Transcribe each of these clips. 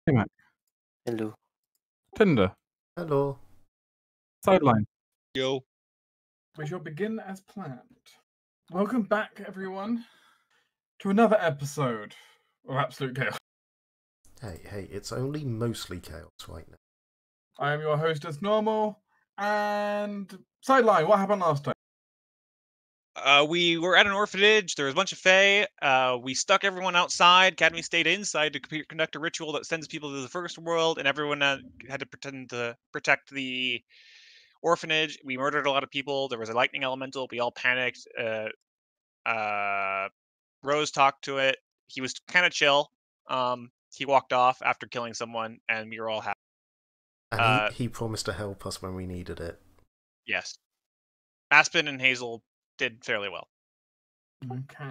Hey, Mac. Hello. Tinder. Hello. Sideline. Yo. We shall begin as planned. Welcome back, everyone, to another episode of Absolute Chaos. Hey, it's only mostly chaos right now. I am your host as normal, and Sideline, what happened last time? We were at an orphanage. There was a bunch of fae. We stuck everyone outside. Academy stayed inside to conduct a ritual that sends people to the first world, and everyone had to pretend to protect the orphanage. We murdered a lot of people. There was a lightning elemental. We all panicked. Rose talked to it. He was kind of chill. He walked off after killing someone, and we were all happy. And he promised to help us when we needed it. Yes. Aspen and Hazel did fairly well. Okay.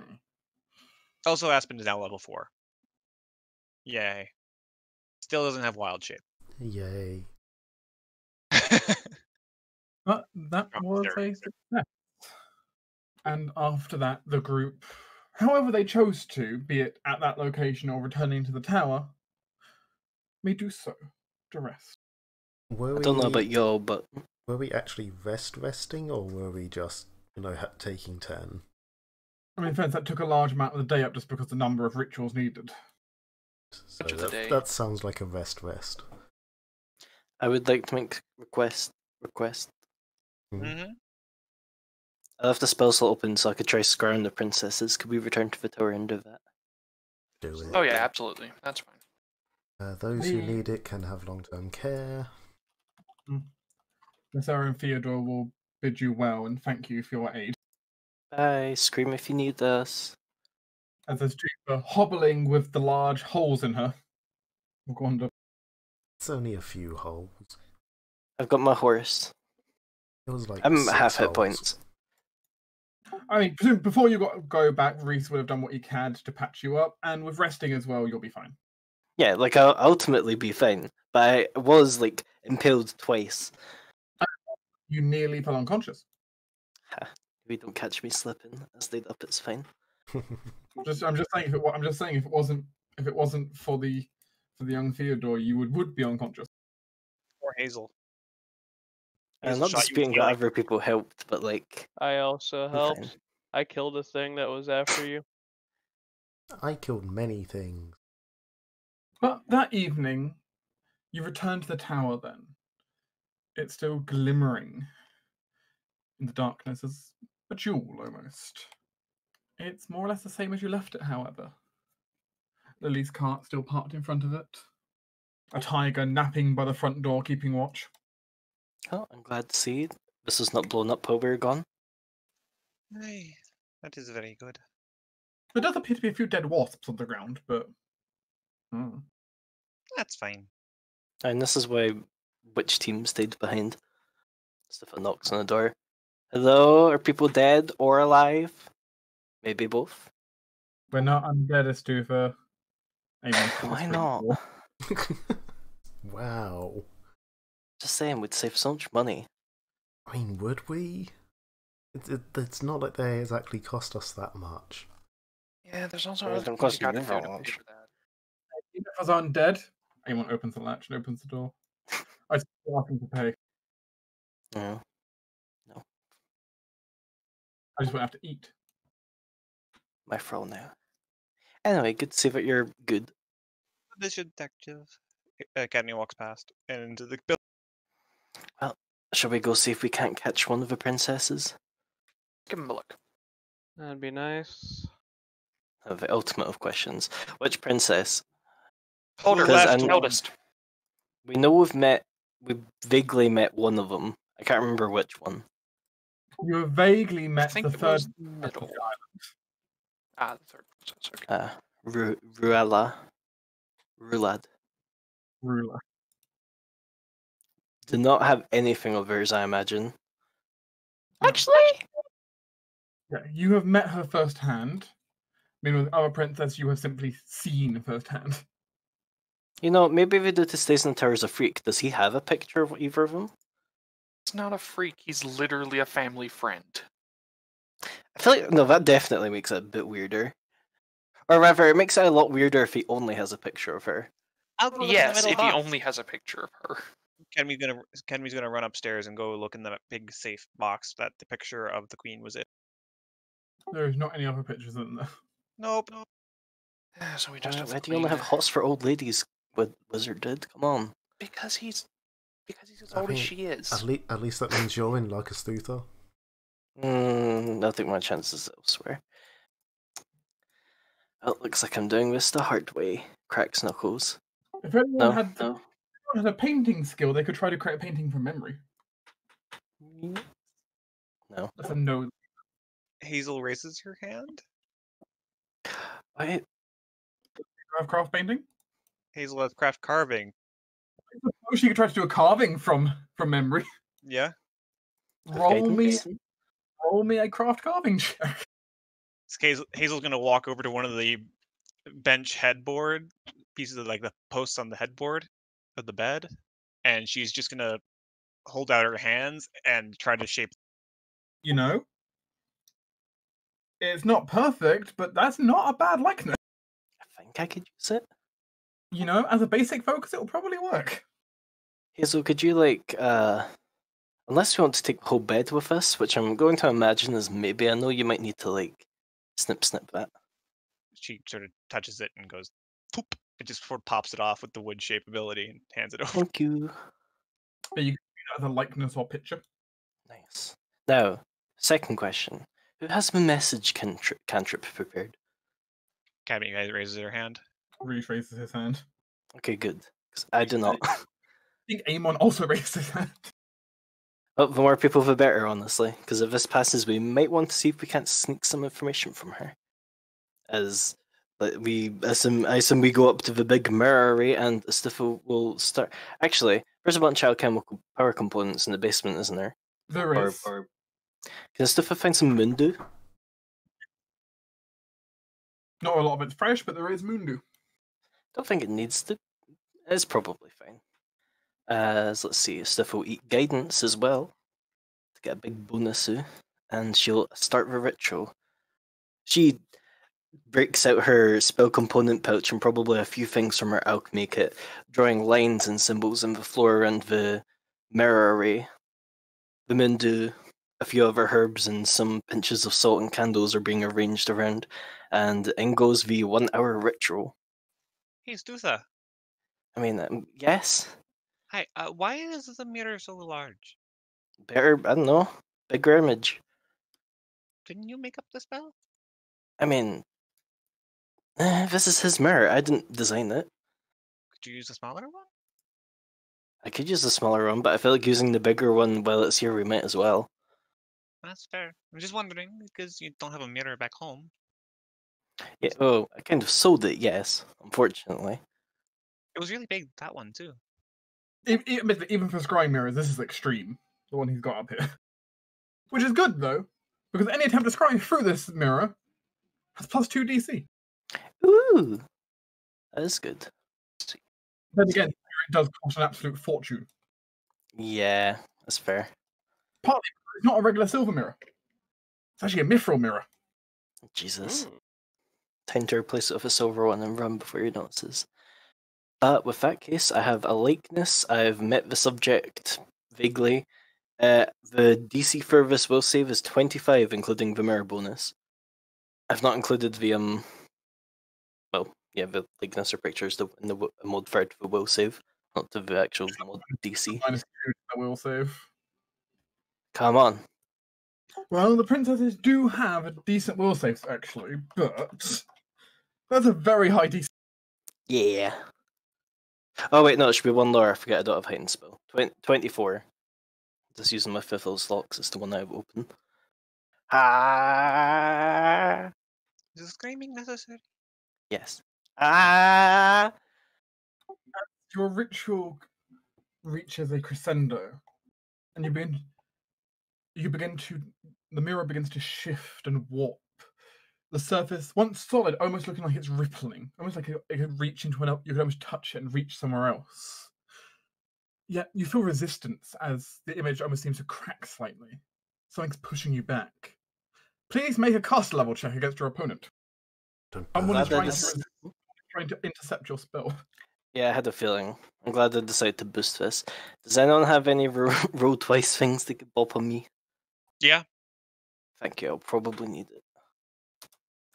Also, Aspen is now level 4. Yay. Still doesn't have wild shape. Yay. But that was there. a success. And after that, the group, however they chose to, be it at that location or returning to the tower, may do so to rest. I don't know about y'all, but... Were we actually resting, or were we just, taking turn? I mean, in fact, that took a large amount of the day up just because the number of rituals needed. So that sounds like a rest. I would like to make request. Mm-hmm. I left the spell slot open so I could try scouring the princesses. Could we return to the tower and do that? Do it. Oh yeah, absolutely. That's fine. Those who need it can have long-term care. Sarah and Theodore will bid you well and thank you for your aid. Bye, scream if you need us. As there's Juniper hobbling with the large holes in her. Wanda. It's only a few holes. I've got my horse. It was like I'm 6 half hit holes. points. I mean, before you go back, Reese would have done what he can to patch you up, and with resting as well, you'll be fine. Yeah, like I'll ultimately be fine, but I was like impaled twice. You nearly fell unconscious. If you don't catch me slipping, I stayed up. It's fine. I'm just saying. If it wasn't for the young Theodore, you would be unconscious. Or Hazel. I'm not disputing that other people helped, but like I also helped. fine. I killed a thing that was after you. I killed many things. But that evening, you return to the tower then. It's still glimmering in the darkness as a jewel, almost. It's more or less the same as you left it, however. Lily's cart still parked in front of it. A tiger napping by the front door, keeping watch. Oh, I'm glad to see this is not blown up while we're gone. Hey, that is very good. There does appear to be a few dead wasps on the ground, but... That's fine. And this is why which team stayed behind. Stuff knocks on the door. Hello, are people dead or alive? Maybe both. We're not undead, Astufa. Why not? Wow. Just saying, we'd save so much money. I mean, would we? It's not like they exactly cost us that much. Yeah, there's also Well, other don't things cost you gotta me do that to pay much. for that. Even if I was undead, anyone opens the latch and opens the door. I still ask them to pay. No. I just won't have to eat. My fro now. Anyway, good to see that you're good. This detective. Academy walks past and into the building. Well, shall we go see if we can't catch one of the princesses? Give him a look. That'd be nice. The ultimate of questions. Which princess? Hold her Because left, I- eldest. We know we vaguely met one of them. I can't remember which one. You have vaguely I met think the it third was middle. Ah, the third princess, okay. Rulad. ruler. Do not have anything of hers, I imagine. Actually, Yeah, you have met her firsthand. I mean, with other princess, you have simply seen firsthand. You know, maybe we do to stays in the tower as a freak. Does he have a picture of either of them? he's not a freak. He's literally a family friend. I feel like, no, that definitely makes it a bit weirder. Or rather, it makes it a lot weirder if he only has a picture of her. I'll go look in the Yes, middle if he box. only has a picture of her. Kenmi's gonna run upstairs and go look in the big safe box that the picture of the queen was in. There's not any other pictures in there. Nope. So we just have Why the do you only have queen. hots for old ladies? With Wizard did. Come on. Because he's as I old as mean, she is. At least that means you're in like a Stuther. I think my chances elsewhere. Well, it looks like I'm doing this the hard way. Cracks knuckles. If anyone No, had no. had a painting skill, they could try to create a painting from memory. No. That's a no. Hazel raises her hand. Wait, Craft painting. Hazel has craft carving. I suppose you could try to do a carving from memory. Yeah. Roll guidance? me a craft carving check. Hazel's gonna walk over to one of the bench headboard pieces of like the posts on the headboard of the bed, and she's just gonna hold out her hands and try to shape. You know, it's not perfect, but that's not a bad likeness. I think I could use it. You know, as a basic focus, it'll probably work. Hazel, could you unless you want to take the whole bed with us, which I'm going to imagine is maybe, I know you might need to snip that. She sort of touches it and goes, poop. It just sort of pops it off with the wood shape ability and hands it over. Thank you. But you can do that as a likeness or picture. Nice. Now, second question. Who has the message cantrip prepared? Academy guy raises her hand. Reese raises his hand. Okay, good. 'Cause I do not. I think Amon also raised his hand. Well, the more people, the better, honestly. Because if this passes, we might want to see if we can't sneak some information from her. As I assume we go up to the big mirror array, and stuff will start. Actually, there's a bunch of alchemical power components in the basement, isn't there? There is. Can stuff find some Mundu? Not a lot of it's fresh, but there is Mundu. Don't think it needs to. It's probably fine. Let's see, stuff will eat guidance as well to get a big bonus, and she'll start the ritual. She breaks out her spell component pouch and probably a few things from her alchemy kit, drawing lines and symbols on the floor around the mirror array. The Mundu, a few other herbs, and some pinches of salt and candles are being arranged around, and in goes the 1 hour ritual. Hey, Stutha. I mean, yes. Hi. Why is the mirror so large? Better, I don't know, bigger image. Didn't you make up the spell? I mean, this is his mirror. I didn't design it. Could you use a smaller one? I could use the smaller one, but I feel like using the bigger one while it's here we might as well. That's fair. I'm just wondering because you don't have a mirror back home. Yeah, oh, I kind of sold it, yes, unfortunately. It was really big, that one too. Even for scrying mirrors, this is extreme. The one he's got up here. Which is good, though, because any attempt to scry through this mirror has plus 2 DC. Ooh, that is good. Then again, it does cost an absolute fortune. Yeah, that's fair. Partly because it's not a regular silver mirror. It's actually a mithril mirror. Jesus. Mm. Time to replace it with a silver one and run before he notices. With that case, I have a likeness. I've met the subject vaguely. The DC for this will save is 25, including the mirror bonus. I've not included the the likeness or pictures in the modifier to the will save, not to the actual mod DC. Minus 2 to the will save. Come on. Well, the princesses do have a decent will save, actually, but that's a very high DC. Yeah. Oh wait, no, it should be one lower. I forget I don't have heightened spell. 24. Just using my fifth of locks, it's the one I have open. Ah. Is screaming necessary? Yes. Ah. Your ritual reaches a crescendo, and the mirror begins to shift and warp. The surface, once solid, almost looking like it's rippling, almost like it could reach into you could almost touch it and reach somewhere else. Yet you feel resistance as the image almost seems to crack slightly. Something's pushing you back. Please make a cast level check against your opponent. Someone is trying to intercept your spell. Yeah, I had a feeling. I'm glad I decided to boost this. Does anyone have any roll twice things they could bop on me? Yeah. Thank you. I'll probably need it.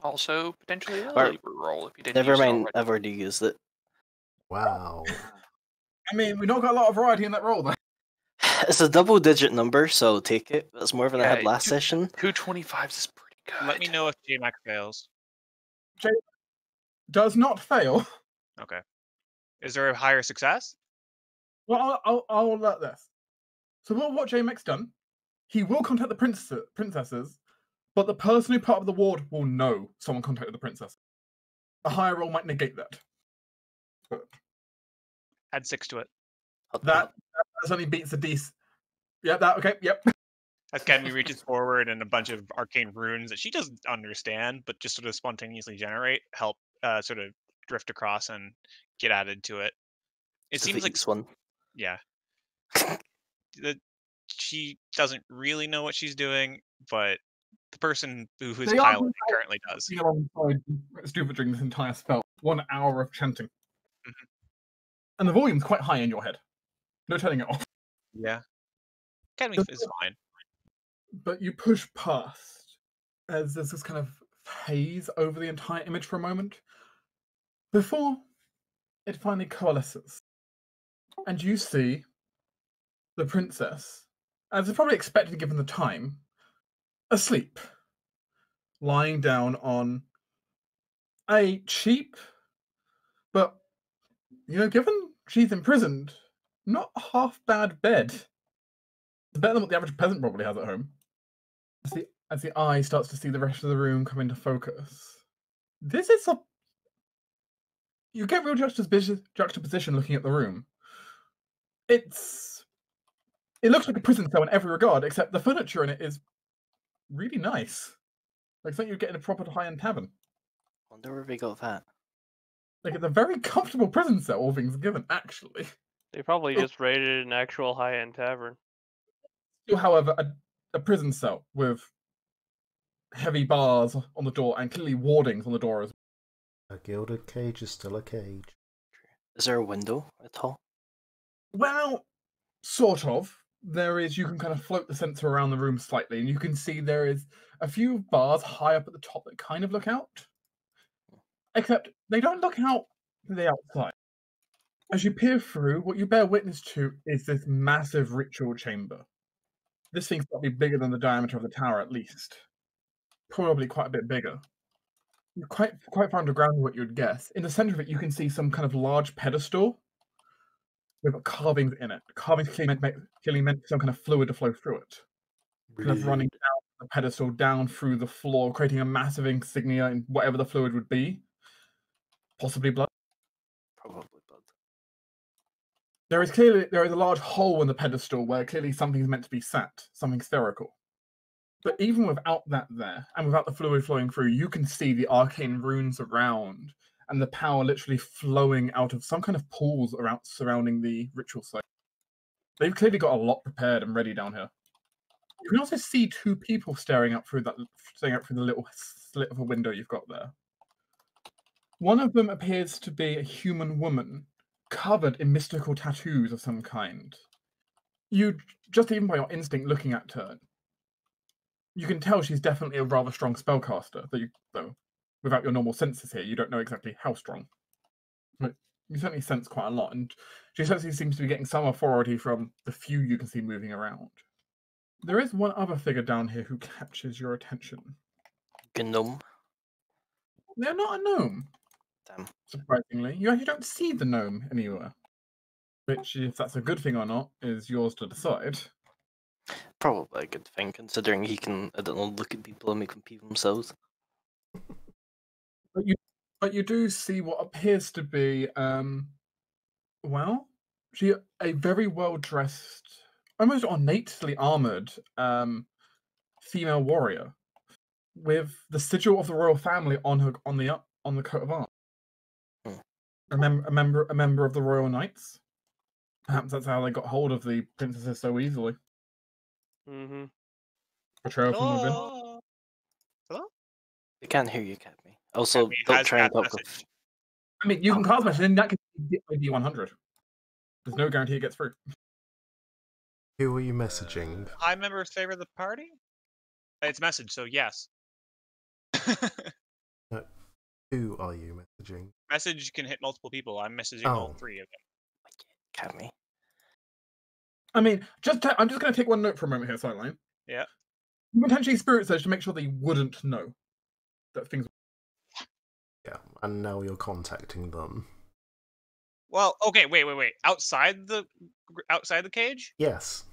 Also, potentially a Or- labor roll if you didn't Never use it mind. already. I've already used it. Wow. I mean, we've not got a lot of variety in that roll, though. It's a double-digit number, so I'll take it. That's more than I had Yeah, last session. 225s is pretty good. Let me know if JMac fails. Does not fail. Okay. Is there a higher success? Well, I'll alert this. So what J-Mac's done, he will contact the princesses, but the person who part of the ward will know someone contacted the princess. A higher roll might negate that. But Add 6 to it. that only beats the DC. Yeah, that okay, yep. As Academy reaches forward and a bunch of arcane runes that she doesn't understand, but just sort of spontaneously generate, help sort of drift across and get added to it. It seems like, one. yeah, she doesn't really know what she's doing, but the person who's They are piloting currently does. Alongside Stupid during this entire spell, 1 hour of chanting, Mhm. and the volume's quite high in your head. No turning it off. Yeah. Academy is fine. But you push past as there's this kind of haze over the entire image for a moment before it finally coalesces, and you see the princess, as is probably expected given the time, asleep, lying down on a cheap, but given she's imprisoned, not a half bad bed. It's better than what the average peasant probably has at home. As the eye starts to see the rest of the room come into focus, this is you get real juxtaposition looking at the room. It looks like a prison cell in every regard, except the furniture in it is really nice. Like something you'd get in a proper high-end tavern. Wonder where we got that. Like it's a very comfortable prison cell, all things given, actually. They probably just raided an actual high-end tavern. Still, however, a prison cell with heavy bars on the door and clearly wardings on the door as well. A gilded cage is still a cage. Is there a window at all? Well, sort of. You can kind of float the sensor around the room slightly, and you can see there is a few bars high up at the top that kind of look out. Except they don't look out to the outside. As you peer through, what you bear witness to is this massive ritual chamber. This thing's got to be bigger than the diameter of the tower, at least. Probably quite a bit bigger. Quite far underground, what you'd guess. In the center of it, you can see some kind of large pedestal with carvings in it. Carvings clearly meant some kind of fluid to flow through it. Kind of running down the pedestal, down through the floor, creating a massive insignia in whatever the fluid would be. Possibly blood. Probably blood. There is a large hole in the pedestal where clearly something's meant to be sat, something spherical. But even without that there, and without the fluid flowing through, you can see the arcane runes around, and the power literally flowing out of some kind of pools surrounding the ritual site. They've clearly got a lot prepared and ready down here. You can also see 2 people staring out through the little slit of a window you've got there. One of them appears to be a human woman, covered in mystical tattoos of some kind. You, just even by your instinct looking at her, you can tell she's definitely a rather strong spellcaster, though without your normal senses here, you don't know exactly how strong. But you certainly sense quite a lot, and she certainly seems to be getting some authority from the few you can see moving around. There is one other figure down here who catches your attention. Gnome. They're not a gnome. Damn. Surprisingly. You actually don't see the gnome anywhere. Which, if that's a good thing or not, is yours to decide. Probably a good thing, considering he can, I don't know, look at people and make them pee themselves. But you do see what appears to be, she a very well-dressed, almost ornately armoured female warrior with the sigil of the royal family on the coat of arms. A member of the Royal Knights. Perhaps that's how they got hold of the princesses so easily. Mm-hmm. Betrayal from within. Hello? They can't hear you, Cadmy. Also, Cadmy don't has try and cast talk message. I mean, you can cast message, and that can ID 100. There's no guarantee it gets through. Who are you messaging? High members favor the party? It's message, so yes. Who are you messaging? Message can hit multiple people. I'm messaging all Oh. 3 of them. Academy. I mean, I'm just going to take one note for a moment here, Sideline. Yeah. Potentially Spirit Surge to make sure they wouldn't know that things. Yeah, and now you're contacting them. Well, okay, wait. Outside the cage? Yes.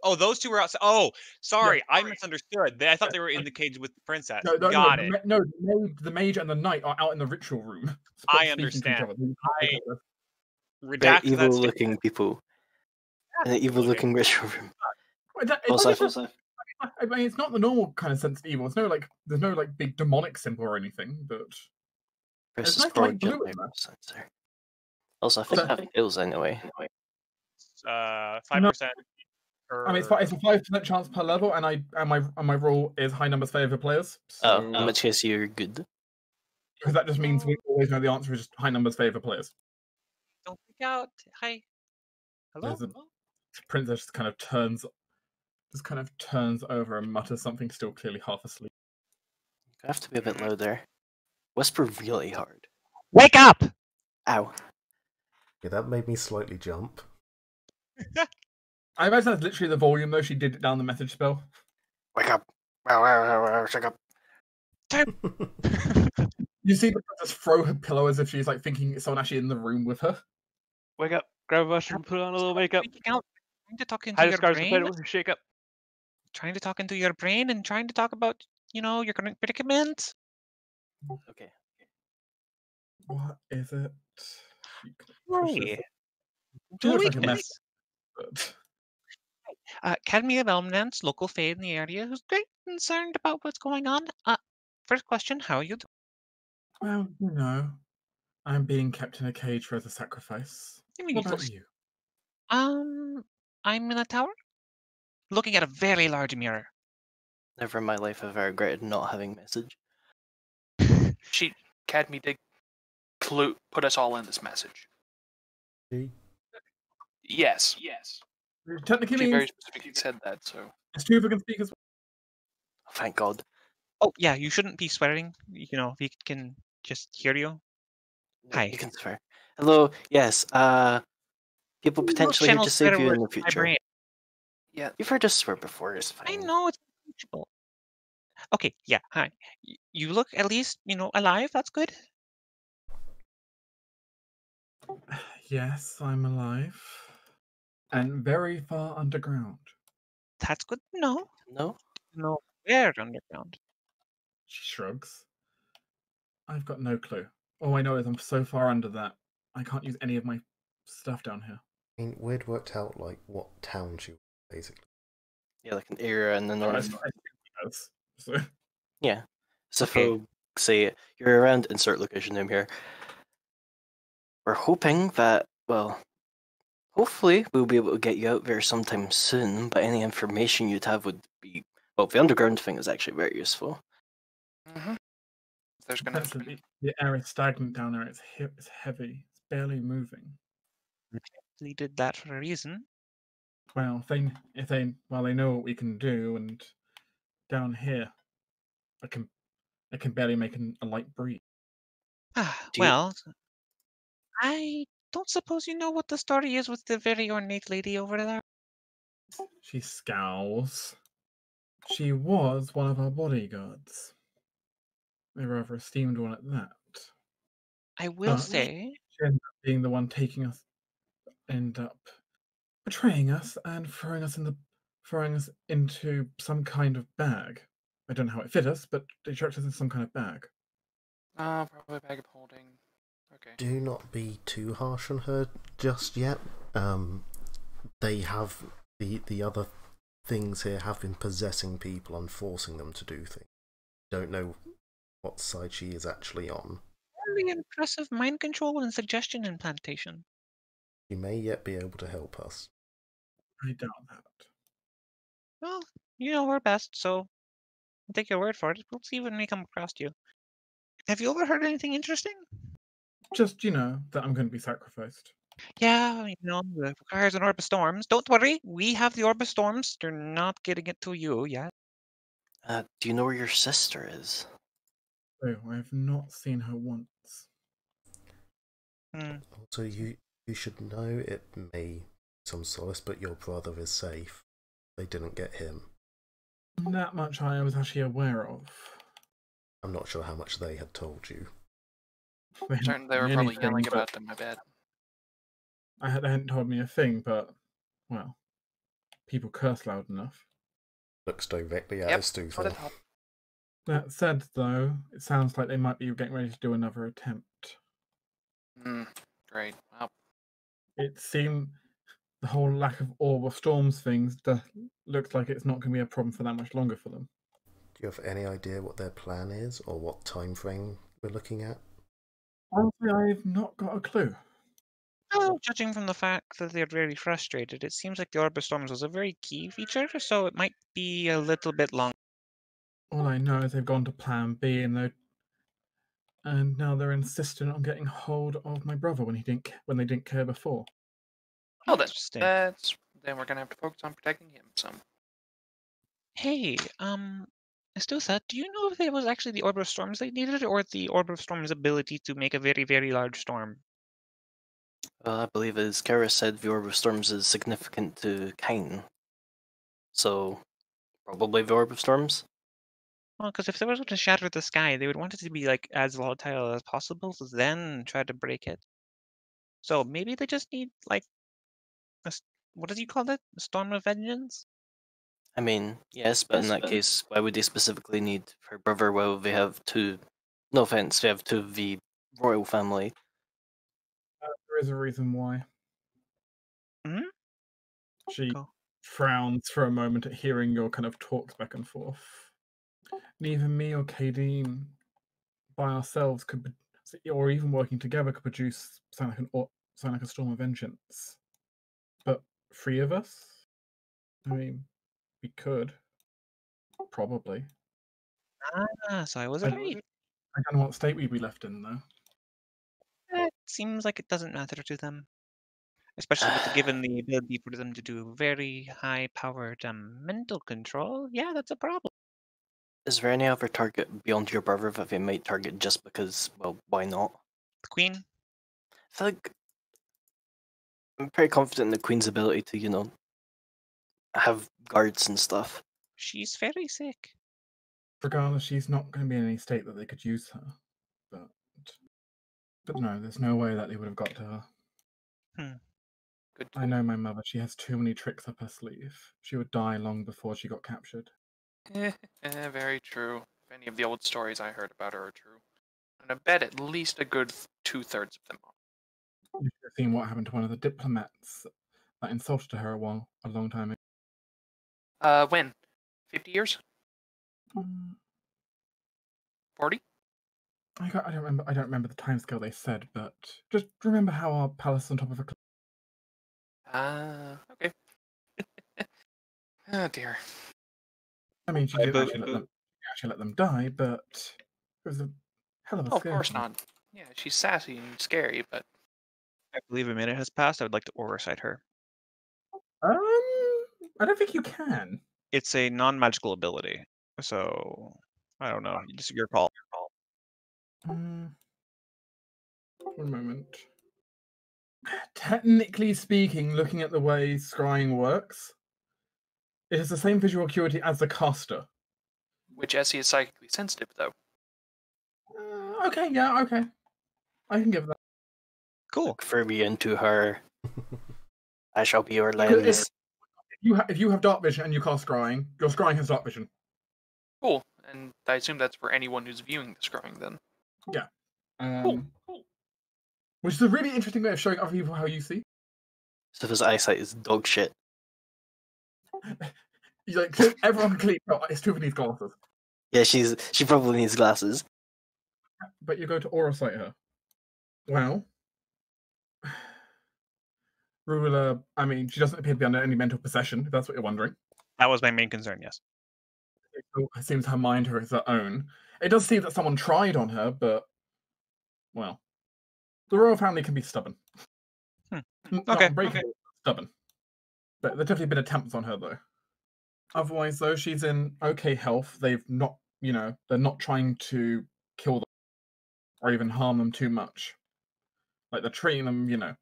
Oh, those 2 were outside. Oh, sorry, Yeah, I misunderstood. I thought they were in the cage with the princess. No, Got it. The mage and the knight are out in the ritual room. I speaking to each understand. other. Very Redact that evil-looking people in an evil-looking ritual room. I mean, it's not the normal kind of sense of evil. It's there's no big demonic symbol or anything, but Versus nice poor light blue gently in there. sensor. Also, I think I have pills anyway. 5%. I mean, it's a 5% chance per level, and my rule is high numbers favor players. So, In which case you're good. because that just means we always know the answer is just high numbers favor players. Don't freak out. Hi. Hello. The princess just kind of turns over and mutters something, still clearly half asleep. You have to be a bit louder. Whisper really hard. Wake up! Ow. Yeah, that made me slightly jump. I imagine that's literally the volume, though. She did it down the message spell. Wake up. Wake up. You see the princess throw her pillow as if she's thinking it's someone actually in the room with her. Wake up, grab a mushroom, put on a little makeup. Trying to talk into Hide your scars brain. with shake up. Trying to talk into your brain and trying to talk about, your current predicament. Okay. What is it? Hey. She looks like a Weakness. mess. But... Academy of Elements, local fae in the area, who's great concerned about what's going on. First question, how are you doing? Well, I'm being kept in a cage as a sacrifice. What about you? I'm in a tower, looking at a very large mirror. Never in my life have I regretted not having message. Academy did put us all in this message. Yes. Technically She very means specifically said that, so. it's two of us can speak as well. Thank God. Oh, yeah, you shouldn't be swearing, if he can just hear you. No, Hi. you can swear. Hello, yes, people potentially here to save you in the future. Yeah. You've heard us swear before, it's fine. I know, it's teachable. Okay, yeah, hi. You look at least, alive, that's good. Yes, I'm alive. And very far underground. That's good to know. No? No, where underground? She shrugs. I've got no clue. All I know is I'm so far under that I can't use any of my stuff down here. I mean, we'd worked out what town she was, basically. Yeah, like an area in the north. So. Yeah. So Okay. if I say you're around insert location name here, we're hoping that, well, hopefully we'll be able to get you out there sometime soon, but any information you'd have would be, well, the underground thing is actually very useful. Mm-hmm. There's gonna be... The air is stagnant down there. It's heavy. It's barely moving. They did that for a reason. Well, they know what we can do, and down here, I can barely make a light breeze. Well, I don't suppose you know what the story is with the very ornate lady over there. She scowls. She was one of our bodyguards. A rather esteemed one at that. I will say, she ended up being the one end up betraying us and throwing us into some kind of bag. I don't know how it fit us, but they chucked us in some kind of bag. Probably a bag of holding. Okay. Do not be too harsh on her just yet. They have the other things here have been possessing people and forcing them to do things. Don't know what side she is actually on. very impressive mind control and suggestion implantation. She may yet be able to help us. I doubt that. Well, you know her best, so I'll take your word for it. We'll see when we come across you. Have you ever heard anything interesting? Just, that I'm going to be sacrificed. Yeah, it requires an orb of storms. Don't worry, we have the orb of storms. They're not getting it to you yet. Do you know where your sister is? Oh, I have not seen her once. Also, you should know it may some solace, but your brother is safe. They didn't get him. That much I was actually aware of. I'm not sure how much they had told you. They Certain they were hadn't probably anything, yelling but about them, I bet. they hadn't told me a thing, but, well, people curse loud enough. Looks directly at Yep, us, that's what I thought. That said, though, it sounds like they might be getting ready to do another attempt. Great. Well, It seemed the whole lack of orb of storms things looks like it's not going to be a problem for that much longer for them. Do you have any idea what their plan is, or what time frame we're looking at? Honestly, I've not got a clue. Oh, judging from the fact that they're very frustrated, it seems like the orb of storms was a very key feature, so it might be a little bit long. All I know is they've gone to Plan B, and now they're insistent on getting hold of my brother when they didn't care before. well then, Interesting. then we're gonna have to focus on protecting him some. Hey, Estusa, do you know if it was actually the orb of storms they needed, or the orb of storms' ability to make a very, very large storm? Well, I believe, as Kara said, the Orb of Storms is significant to Kain. So, probably the Orb of Storms? Well, because if they were going to shatter the sky, they would want it to be like as volatile as possible, then try to break it. So maybe they just need like what does he call it? A storm of vengeance? I mean, yes, but in that case, why would they specifically need her brother while they have two? No offense, they have two of the royal family. There is a reason why. Hmm? She Go. frowns for a moment at hearing your kind of talks back and forth. Neither me or Kadeen by ourselves could, or even working together, could produce sound like a storm of vengeance. But three of us? I mean, we could. Probably. So I was I right. don't know what state we'd be left in, though. It seems like it doesn't matter to them. Especially given the ability for them to do very high-powered mental control. Yeah, that's a problem. Is there any other target beyond your brother that they might target just because, well, why not? The Queen? I feel like I'm pretty confident in the Queen's ability to, have guards and stuff. She's very sick. Regardless, she's not going to be in any state that they could use her. But no, there's no way that they would have got to her. Good. I know my mother. She has too many tricks up her sleeve. She would die long before she got captured. Very true. If any of the old stories I heard about her are true. And I bet at least a good 2/3 of them are. You should have seen what happened to one of the diplomats that insulted her a long time ago. When? 50 years? 40? I don't remember. I don't remember the timescale they said, but just remember how our palace is on top of a cliff. Okay. Oh dear. I mean, she didn't actually let them die, but it was a hell of a Oh, of scare. course not. Yeah, she's sassy and scary, but I believe a minute has passed. I would like to oversight her. I don't think you can. It's a non-magical ability, so I don't know. Just your call. One moment. Technically speaking, looking at the way scrying works, it has the same visual acuity as the caster. which Essie is psychically sensitive, though. Okay, yeah, okay. I can give that. Cool. Look furby into her. I shall be your lens. If you have dark vision and you cast scrying, your scrying has dark vision. Cool. And I assume that's for anyone who's viewing the scrying, then. Yeah. Cool. Which is a really interesting way of showing other people how you see. So his eyesight is dog shit. Like, everyone can clearly tell Stufa needs glasses. Yeah, she probably needs glasses. But you go to aura sight her. Well, Ruler, I mean, she doesn't appear to be under any mental possession, if that's what you're wondering. That was my main concern, yes. It seems her mind is her own. It does seem that someone tried on her, but, well, The royal family can be stubborn. Not Okay, unbreakable, stubborn. But there's definitely been attempts on her, though. Otherwise, though, she's in okay health. They've not, they're not trying to kill them or even harm them too much. Like, they're treating them, they're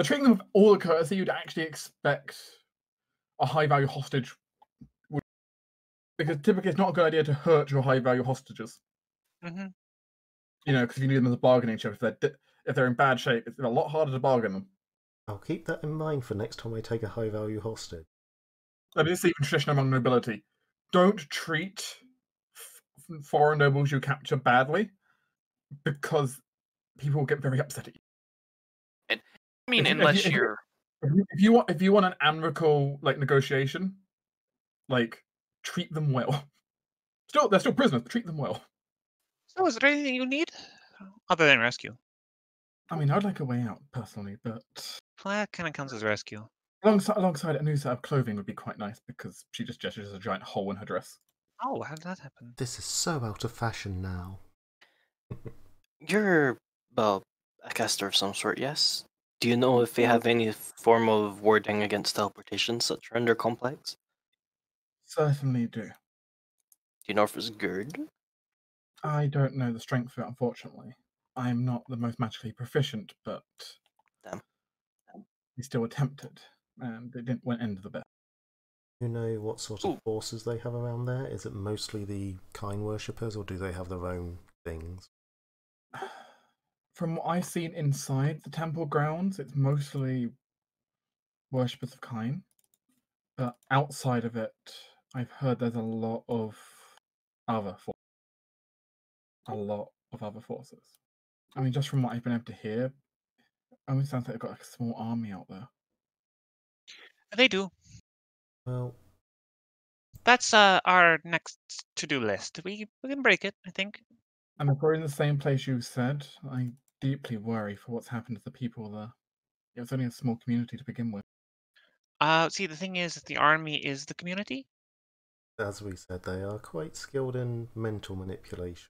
treating them with all the courtesy you'd actually expect a high-value hostage would. Because typically it's not a good idea to hurt your high-value hostages. Mm-hmm. Because you need them as a bargaining chip. If they're in bad shape, it's a lot harder to bargain them. I'll keep that in mind for next time I take a high value hostage. I mean, this is even tradition among nobility. Don't treat foreign nobles you capture badly, because people will get very upset at you. I mean, If you- unless if you- you're. If you want an amicable negotiation, treat them well. They're still prisoners, but treat them well. So, is there anything you need other than rescue? I mean, I'd like a way out personally, but Well, that kind of counts as rescue. alongside a new set of clothing would be quite nice, because she just gestures a giant hole in her dress. Oh, how did that happen? This is so out of fashion now. You're, well, a caster of some sort, yes? Do you know if they have any form of warding against teleportation, such render complex? Certainly do. Do you know if it's good? I don't know the strength of it, unfortunately. I'm not the most magically proficient, but Damn. we still attempted, and it went end of the best. You know what sort of Ooh. forces they have around there? Is it mostly the Kine worshippers, or do they have their own things? From what I've seen inside the temple grounds, it's mostly worshippers of Kine. But outside of it, I've heard there's a lot of other forces. I mean, just from what I've been able to hear, it almost sounds like they've got a small army out there. They do. Well, That's our next to-do list. We can break it, I think. And if we're in the same place you said, I deeply worry for what's happened to the people there. It was only a small community to begin with. See, the thing is, the army is the community. as we said, they are quite skilled in mental manipulation.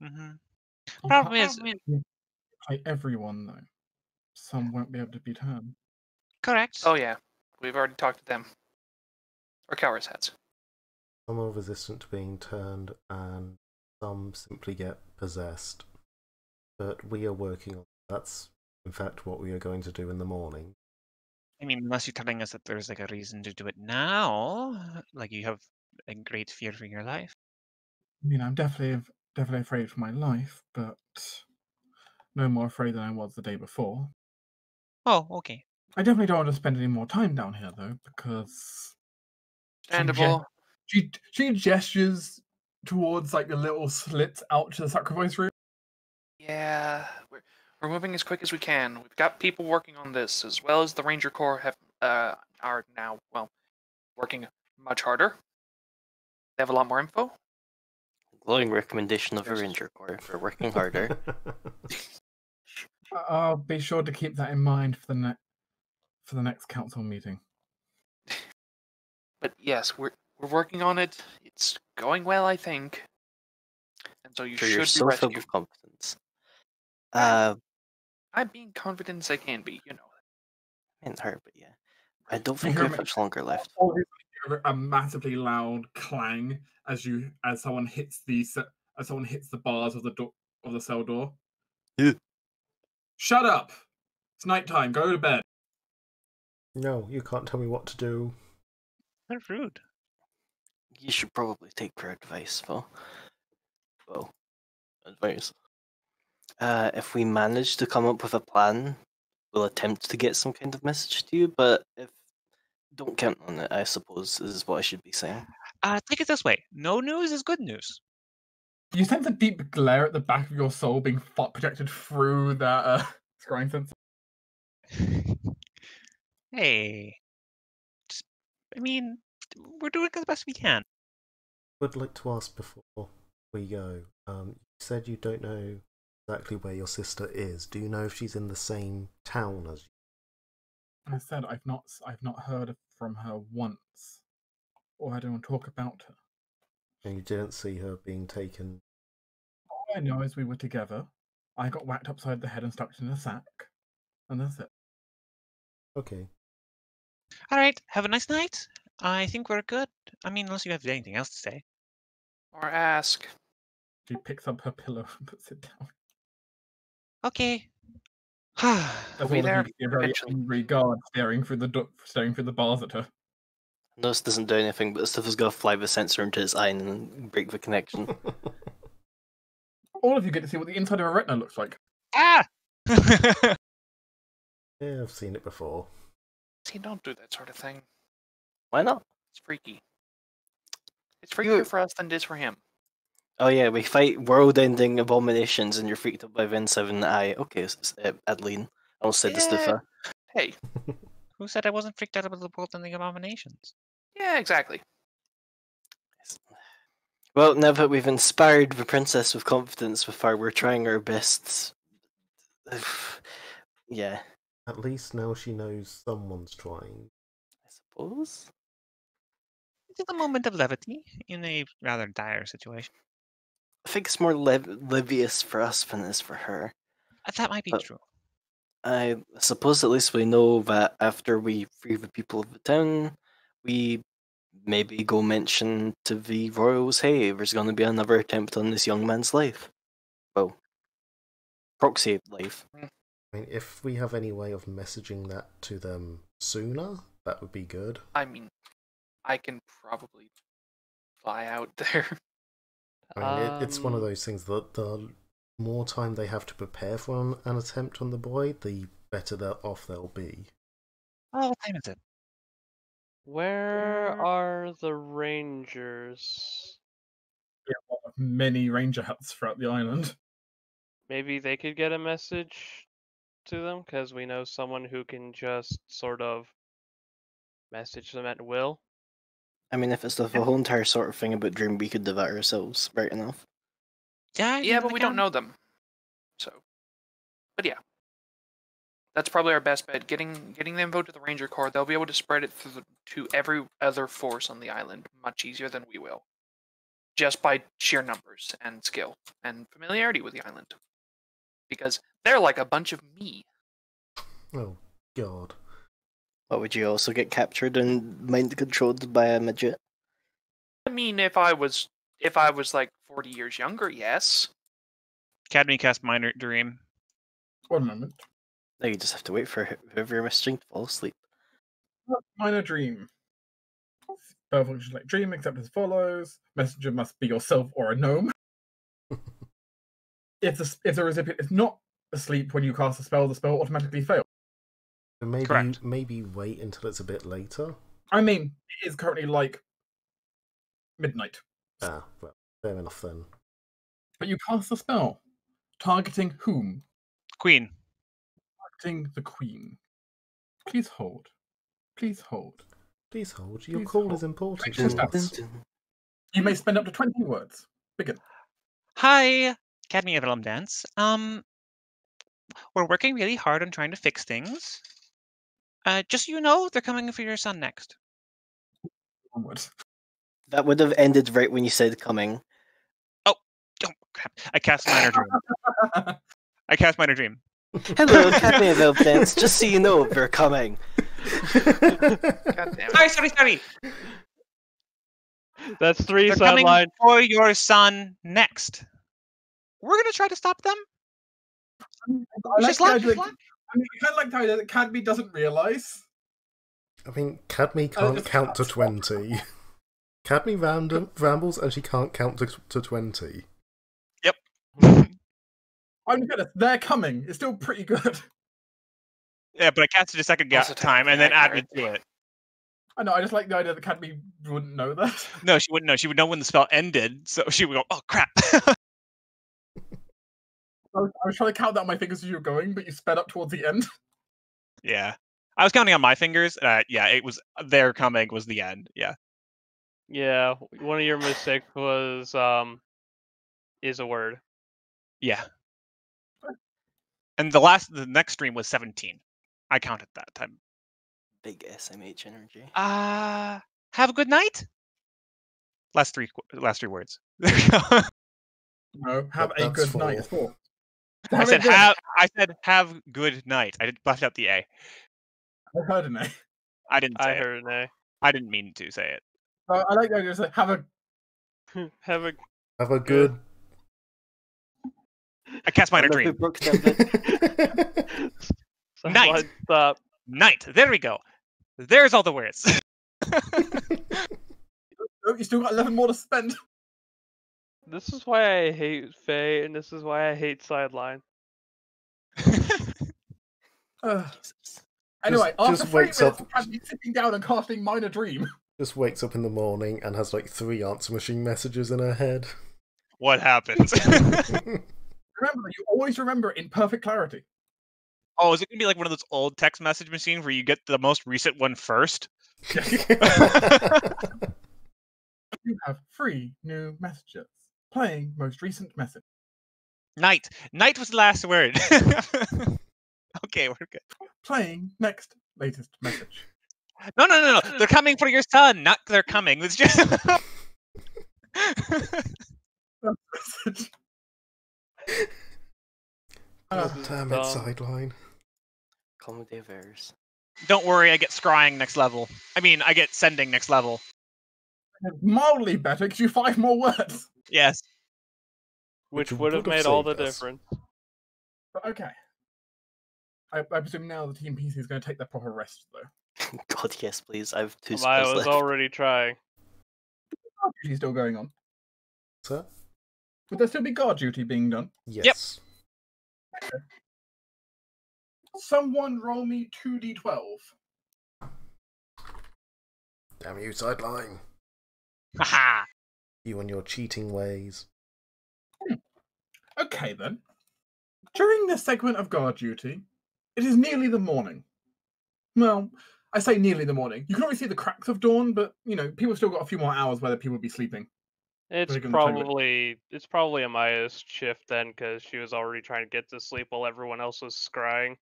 Mm-hmm. You Problem can't is, fight everyone, though. Some won't be able to be turned. correct. Oh yeah, we've already talked to them. Or Cowers heads. Some are resistant to being turned, and some simply get possessed. But we are working on that's, in fact, what we are going to do in the morning. I mean, unless you're telling us that there's like a reason to do it now, like you have a great fear for your life. I mean, I'm definitely afraid for my life, but no more afraid than I was the day before. Oh, okay. I definitely don't want to spend any more time down here, though, because Understandable. she gestures towards the little slits out to the sacrifice room. Yeah, we're moving as quick as we can. We've got people working on this, as well as the Ranger Corps are now, well, working much harder. They have a lot more info. Glowing recommendation of a Ranger Corps for working harder. I'll be sure to keep that in mind for the next council meeting. But yes, we're working on it. It's going well, I think. And so you Sure, should you're be so filled rescued. with confidence. I'm being confident as I can be, you know. Ain't her, but yeah. I don't You think we hear have me? much longer left. A massively loud clang as someone hits the bars of the door of the cell door. Yeah. Shut up! It's nighttime. Go to bed. No, you can't tell me what to do. They're rude. You should probably take her advice, Phil. Well, advice. If we manage to come up with a plan, we'll attempt to get some kind of message to you, but if don't count on it, I suppose, is what I should be saying. Take it this way. No news is good news. You sense a deep glare at the back of your soul being projected through that scrying sensor. Hey. I mean, we're doing the best we can. Would like to ask before we go. You said you don't know exactly where your sister is. Do you know if she's in the same town as you? I said I've not heard from her once, or had anyone talk about her. And you didn't see her being taken. All I know is we were together. I got whacked upside the head and stuck in a sack. And that's it. Okay. All right, have a nice night. I think we're good. I mean, unless you have anything else to say. Or ask. She picks up her pillow and puts it down. Okay. That's We'll be all there of you see a very eventually. angry guard staring through the bars at her. This doesn't do anything, but stuff is going to fly the sensor into his eye and break the connection. All of you get to see what the inside of a retina looks like. Ah! Yeah, I've seen it before. See, don't do that sort of thing. Why not? It's freaky. It's freakier for us than it is for him. Oh yeah, we fight world-ending abominations, and you're freaked out by the inside in the eye. Okay, Adeline. I almost said this Yeah. to Hey. Who said I wasn't freaked out about the world and the abominations? Yeah, exactly. Well, now that we've inspired the princess with confidence with her, we're trying our best. Yeah. At least now she knows someone's trying. I suppose. Just a moment of levity in a rather dire situation. I think it's more livious for us than it is for her. That might be But- true. I suppose at least we know that after we free the people of the town, we maybe go mention to the royals, hey, there's going to be another attempt on this young man's life. Well, proxy life. I mean, if we have any way of messaging that to them sooner, that would be good. I mean, I can probably fly out there. I mean, it's one of those things that the more time they have to prepare for an attempt on the boy, the better off they'll be. Oh, what time is it? Where are the rangers? Yeah, one of many ranger huts throughout the island. Maybe they could get a message to them, because we know someone who can just sort of message them at will. I mean, if it's the whole entire sort of thing about Dream, we could do that ourselves, right enough. Yeah, but we don't know them. So, but yeah, that's probably our best bet. Getting the info to the Ranger Corps, they'll be able to spread it to every other force on the island much easier than we will, just by sheer numbers and skill and familiarity with the island. Because they're like a bunch of me. Oh, God. What, would you also get captured and mind controlled by a midget? I mean, if I was like 40 years younger, yes. Academy cast Minor Dream. 1 moment. Now you just have to wait for whoever you're messaging to fall asleep. Minor dream. Spell function like dream, except as follows. Messenger must be yourself or a gnome. If the recipient is not asleep when you cast a spell, the spell automatically fails. So maybe Correct. maybe wait until it's a bit later. I mean, it is currently like midnight. Ah, well, fair enough then. But you cast the spell. Targeting whom? Queen. Targeting the queen. Please hold. Please hold. Please hold. Your Please call hold. is important Just to us. us. You may spend up to 20 words. Begin. Hi, Academy of Alum Dance. We're working really hard on trying to fix things. Just so you know, they're coming for your son next. Onward. That would have ended right when you said coming. Oh, crap. I cast Minor Dream. I cast Minor Dream. Hello, Academy of Elf Dance. Just so you know, they're coming. God damn it. Sorry. That's 3 They're coming sideline. for your son next. We're gonna try to stop them. I Just like like the idea. I mean, I kind of like the idea that Cadby doesn't realise. I mean, Cadmy can't count to 20. Cadmy rambles and she can't count to 20. Yep. I'm gonna. They're coming. It's still pretty good. Yeah, but I casted a second Also time and then technically added to it. I know. I just like the idea that Cadby wouldn't know that. No, she wouldn't know. She would know when the spell ended, so she would go, "Oh crap!" I was trying to count that on my fingers as you were going, but you sped up towards the end. Yeah, I was counting on my fingers. Yeah, it was their coming was the end. Yeah. Yeah, one of your mistakes was is a word. Yeah. And the next stream was 17. I counted that time. Big SMH energy. Have a good night. Last three words. There we go. No, have a That's good four. night. 4. I said have good night. I left out the A. I heard an A. I didn't say I it. heard an A. I didn't mean to say it. I like the idea of have a. Have a Have a good. I cast minor Wonder who dream. broke that bit. Night. Stop. Night. There we go. There's all the words. Oh, you still got 11 more to spend. This is why I hate Faye, and this is why I hate Sideline. Anyway, Just after 3 wakes minutes up- of sitting down and casting minor dream. Just wakes up in the morning and has like 3 answer machine messages in her head. What happens? Remember that you always remember it in perfect clarity. Oh, is it gonna be like one of those old text message machines where you get the most recent one first? You have 3 new messages. Playing most recent message. Night. Night was the last word. Okay, we're good. Playing next latest message. No. They're coming for your son. Not they're coming. It's just. Message. God This is damn it, dumb. Sideline. Comedy of errors. Don't worry, I get scrying next level. I mean, I get sending next level. Mildly better because you 5 more words. Yes. Which Which would have would've made all the saved us. difference. But okay. I presume now the team PC is going to take their proper rest, though. God, yes, please. I have 2 I spells was left. already trying. Guard duty still going on. Sir? Would there still be guard duty being done? Yes. Someone roll me 2d12. Damn you, Sideline. Haha. You and your cheating ways. Okay then. During this segment of guard duty, it is nearly the morning. Well, I say nearly the morning. You can already see the cracks of dawn, but you know, people still got a few more hours where the people will be sleeping. It's Pretty good on the probably Amaya's shift then, because she was already trying to get to sleep while everyone else was scrying.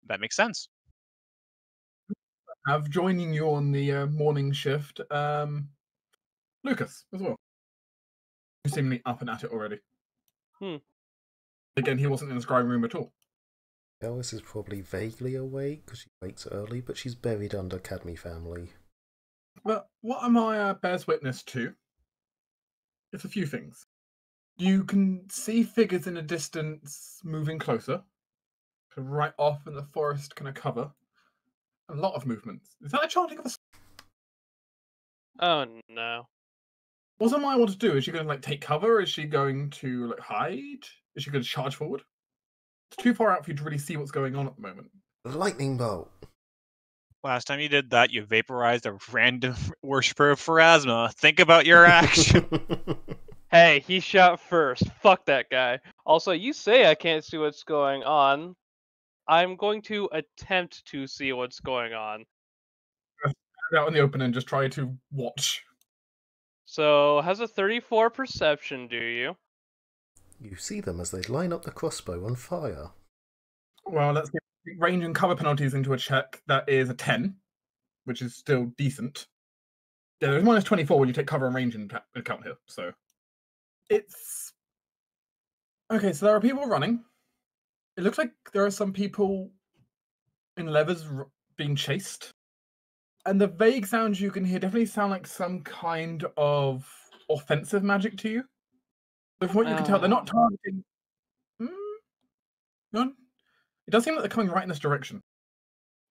That makes sense. Have joining you on the morning shift, Lucas as well. Who's seemingly up and at it already. Again, he wasn't in the scrying room at all. Alice is probably vaguely awake because she wakes early, but she's buried under Cadme family. But what Amaya bears witness to is a few things. You can see figures in a distance moving closer, right off in the forest kind of cover. A lot of movements. Is that a chanting of a... Oh no. What does Amaya want to do? Is she going to like take cover? Is she going to like hide? Is she going to charge forward? It's too far out for you to really see what's going on at the moment. Lightning bolt! Last time you did that, you vaporized a random worshiper of Pharasma. Think about your action. Hey, he shot first. Fuck that guy. Also, you say I can't see what's going on. I'm going to attempt to see what's going on. Out in the open and just try to watch. So, has a 34 perception, do you? You see them as they line up the crossbow on fire. Well, let's get range and cover penalties into a check. That is a 10, which is still decent. Yeah, there's minus 24 when you take cover and range into account here. So it's okay. So there are people running. It looks like there are some people in leathers being chased, and the vague sounds you can hear definitely sound like some kind of offensive magic to you. But from what you can tell, they're not targeting. No, it does seem like they're coming right in this direction.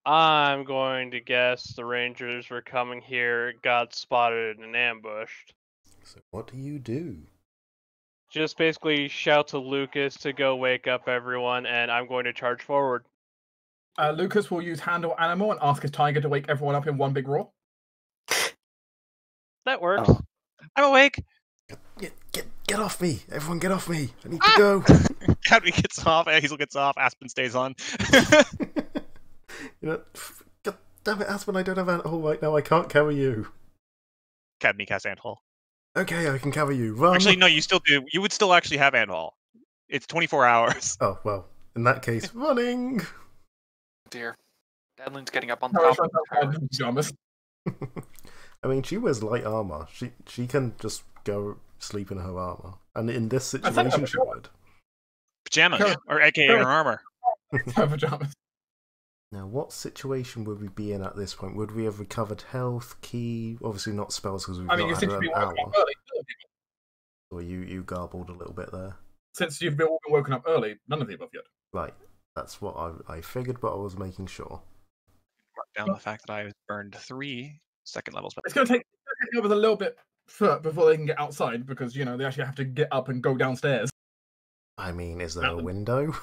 I'm going to guess the Rangers were coming here, got spotted, and ambushed. So what do you do? Just basically shout to Lucas to go wake up everyone, and I'm going to charge forward. Lucas will use handle animal and ask his tiger to wake everyone up in one big roar. That works. Oh. I'm awake. Get off me! Everyone get off me! I need to go! Cadmy gets off. Hazel gets off. Aspen stays on. You know, God damn it, Aspen, I don't have Ant-Hole right now, I can't carry you. Cadmy casts Ant-Hole. Okay, I can carry you, run! Actually, no, you still do. You would still actually have Ant-Hole. It's 24 hours. Oh, well, in that case, running! Dear. Dadlin's getting up on No, top of the tower. pajamas. I mean, she wears light armor. She can just go sleep in her armor. And in this situation, she would. pajamas, Carrot- or aka carrot- her armor. Her pajamas. Now, what situation would we be in at this point? Would we have recovered health, key? Obviously not spells because we've I mean, you not seem had to be an woken hour. up early. Or you garbled a little bit there. Since you've been woken up early, none of the above yet. Right, that's what I figured, but I was making sure. Mark down the fact that I burned 3 second level spells. It's going to take the others a little bit before they can get outside because, you know, they actually have to get up and go downstairs. I mean, is there a Nothing. window?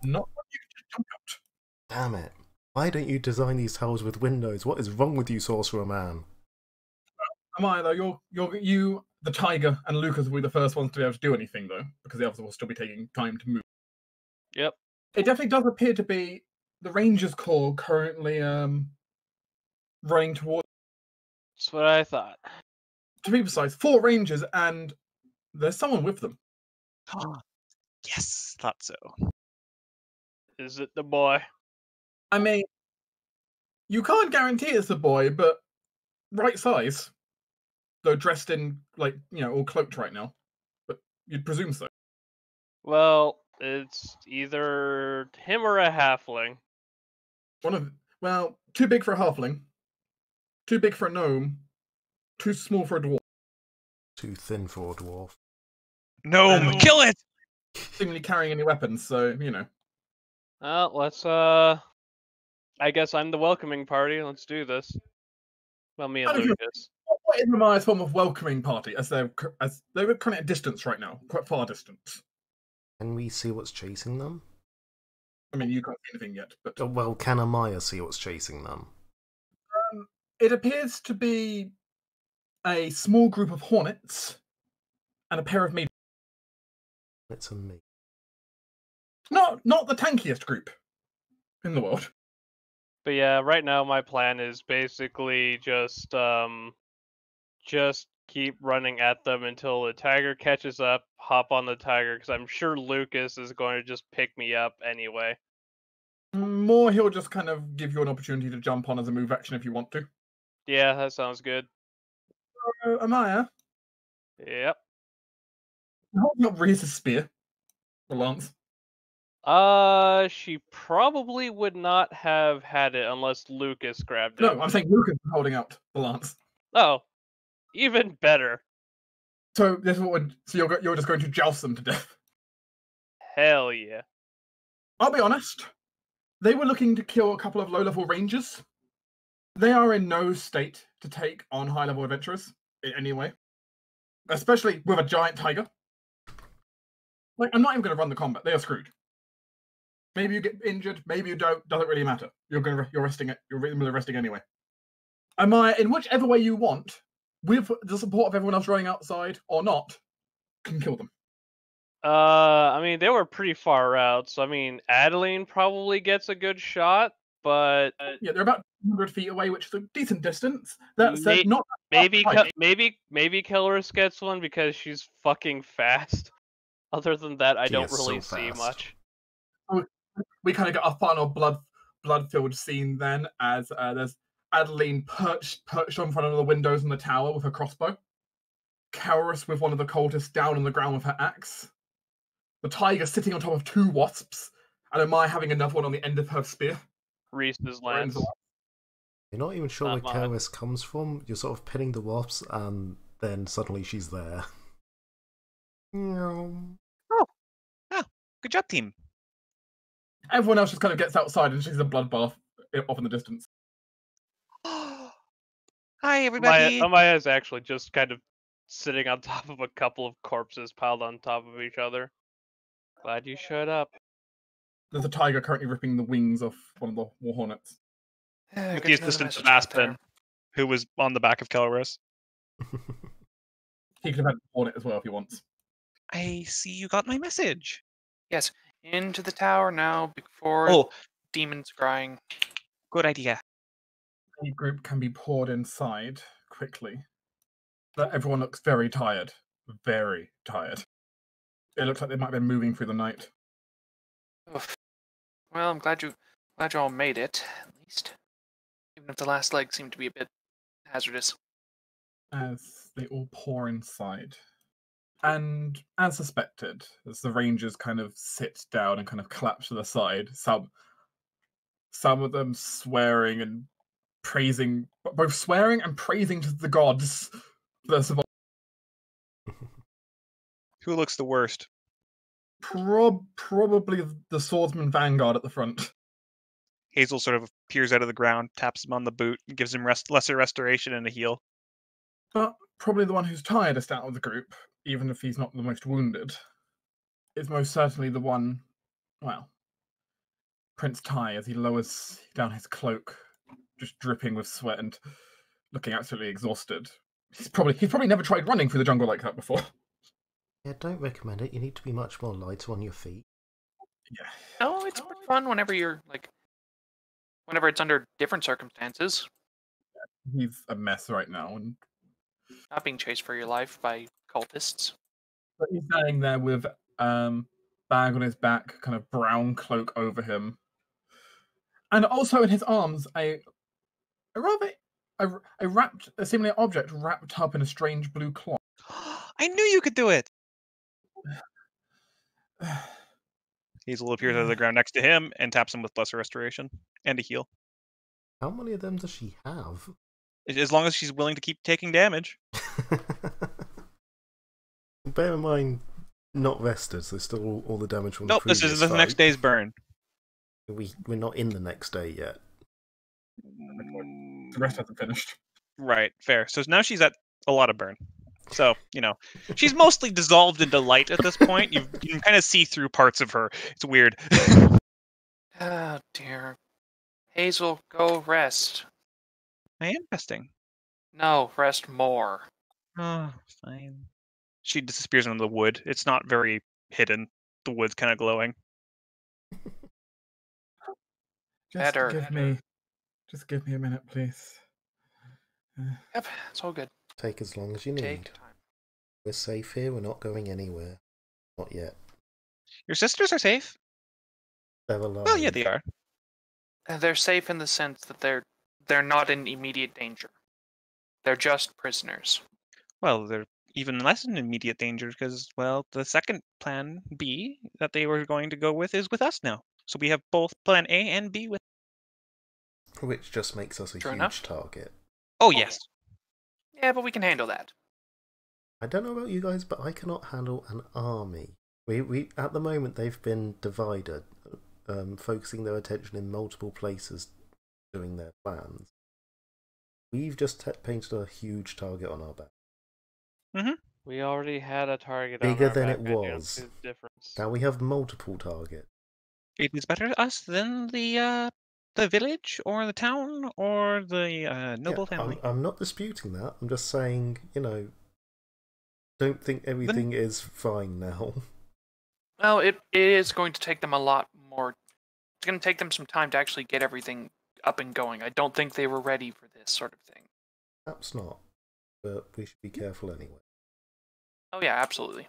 Not when you can jump out. Damn it. Why don't you design these towers with windows? What is wrong with you, Sorcerer Man? Am I, though? You, the Tiger, and Lucas will be the first ones to be able to do anything, though, because the others will still be taking time to move. Yep. It definitely does appear to be the Rangers Corps currently running towards, That's what I thought. to be precise, 4 Rangers, and there's someone with them. Yes, thought so. Is it the boy? I mean, you can't guarantee it's a boy, but right size. Though dressed in, like, you know, all cloaked right now. But you'd presume so. Well, it's either him or a halfling. Well, too big for a halfling, too big for a gnome, too small for a dwarf. Too thin for a dwarf. Gnome, kill it! Seemingly carrying any weapons, so, you know. Well, let's, I guess I'm the welcoming party. Let's do this. Well, me and How do you- Lucas. What is Ramaya's form of welcoming party, as they're currently at distance right now, quite far distance. Can we see what's chasing them? I mean, you can't see anything yet, but Oh, well, can Amaya see what's chasing them? it appears to be a small group of hornets and a pair of medium. It's a me. Not the tankiest group in the world. But yeah, right now my plan is basically just keep running at them until the tiger catches up, hop on the tiger, because I'm sure Lucas is going to just pick me up anyway. More, he'll just kind of give you an opportunity to jump on as a move action if you want to. Yeah, that sounds good. Amaya, Yep. holding up Reese's spear. Or lance. She probably would not have had it unless Lucas grabbed it. No, I'm saying Lucas is holding out the lance. Oh, even better. So this is what so you're just going to joust them to death. Hell yeah. I'll be honest. They were looking to kill a couple of low-level rangers. They are in no state to take on high-level adventurers in any way, especially with a giant tiger. Like, I'm not even going to run the combat. They are screwed. Maybe you get injured. Maybe you don't. Doesn't really matter. You're resting it. You're really resting anyway. Am I in whichever way you want, with the support of everyone else running outside or not, can kill them. I mean, they were pretty far out, so I mean, Adeline probably gets a good shot, but Yeah, they're about 100 feet away, which is a decent distance. That said, not maybe right. maybe Killerus gets one because she's fucking fast. Other than that, I She don't is really so see fast. much. We kind of got a final blood-filled scene then, as there's Adeline perched on front of the windows in the tower with her crossbow. Kaurus with one of the cultists down on the ground with her axe. The tiger sitting on top of 2 wasps, and Amai having another one on the end of her spear. Reese's Or ends lance. You're not even sure Not where mine. Karis comes from. You're sort of pinning the wasps, and then suddenly she's there. Meow. Good job, team. Everyone else just kind of gets outside and sees a bloodbath off in the distance. Hi, everybody. Amaya's actually just kind of sitting on top of a couple of corpses piled on top of each other. Glad you showed up. There's a tiger currently ripping the wings off one of the war hornets. With Good the to know assistance of message got there. Aspen, who was on the back of Kelrus. He could have had a hornet as well if he wants. I see you got my message. Yes, into the tower now before Oh, demons crying. good idea. The group can be poured inside quickly. But everyone looks very tired. Very tired. It looks like they might have been moving through the night. Oof. Well, I'm glad you all made it, at least. Even if the last leg seemed to be a bit hazardous. As they all pour inside, And as suspected, as the rangers kind of sit down and kind of collapse to the side, some of them swearing and praising, both swearing and praising to the gods for their survival. Who looks the worst? Probably the swordsman vanguard at the front. Hazel sort of peers out of the ground, taps him on the boot, and gives him lesser restoration and a heal. But probably the one who's tiredest out of the group, even if he's not the most wounded, is most certainly the one, well, Prince Ty, as he lowers down his cloak, just dripping with sweat and looking absolutely exhausted. He's probably never tried running through the jungle like that before. Yeah, don't recommend it. You need to be much more lighter on your feet. Yeah. No, it's pretty fun whenever you're whenever it's under different circumstances. He's a mess right now, and Not being chased for your life by cultists. but he's standing there with bag on his back, kind of brown cloak over him, and also in his arms a seemingly object wrapped up in a strange blue cloth. I knew you could do it! Hazel appears out of the ground next to him and taps him with lesser restoration and a heal. How many of them does she have? As long as she's willing to keep taking damage. Bear in mind, not rested, so still all the damage from Nope, the this previous is the next fight. day's burn. We're not in the next day yet. The rest hasn't finished. Right, fair. So now she's at a lot of burn. So, she's mostly dissolved into light at this point. You can kind of see through parts of her. It's weird. Oh dear. Hazel, go rest. I am resting. No, rest more. Oh, fine. She disappears into the wood. It's not very hidden. The wood's kind of glowing. Just Better. give me a minute, please. Yep, it's all good. Take as long as you need. Take time. We're safe here, we're not going anywhere. Not yet. Your sisters are safe? They're alive. Well, yeah, they are. They're safe in the sense that they're not in immediate danger. They're just prisoners. Well, they're even less in immediate danger because, well, the second plan B that they were going to go with is with us now. So we have both plan A and B with. Which just makes us a True huge enough. target. Oh, yes. Yeah, but we can handle that. I don't know about you guys, but I cannot handle an army. We at the moment they've been divided, focusing their attention in multiple places, doing their plans. We've just painted a huge target on our back. Mm-hmm. We already had a target Bigger on our than back. it I don't was. see the difference. Now we have multiple targets. It is better us than the village or the town or the noble family. I'm not disputing that. I'm just saying, don't think everything is fine now. Well, it is going to take them a lot more. It's going to take them some time to actually get everything up and going. I don't think they were ready for this sort of thing. Perhaps not, but we should be careful anyway. Oh yeah, absolutely.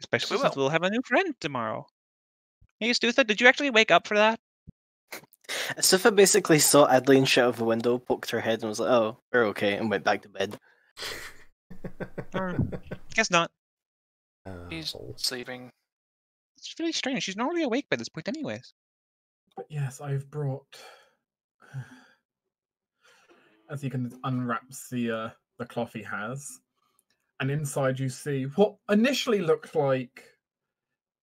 Especially we since will. we'll have a new friend tomorrow. Hey, Stutha, did you actually wake up for that? Sifa basically saw Adeline shout out of the window, poked her head, and was like, "Oh, we're okay," and went back to bed. Or, guess not. He's sleeping. It's really strange. She's normally awake by this point anyways. But yes, I've brought. As he can unwraps the cloth he has, and inside you see what initially looked like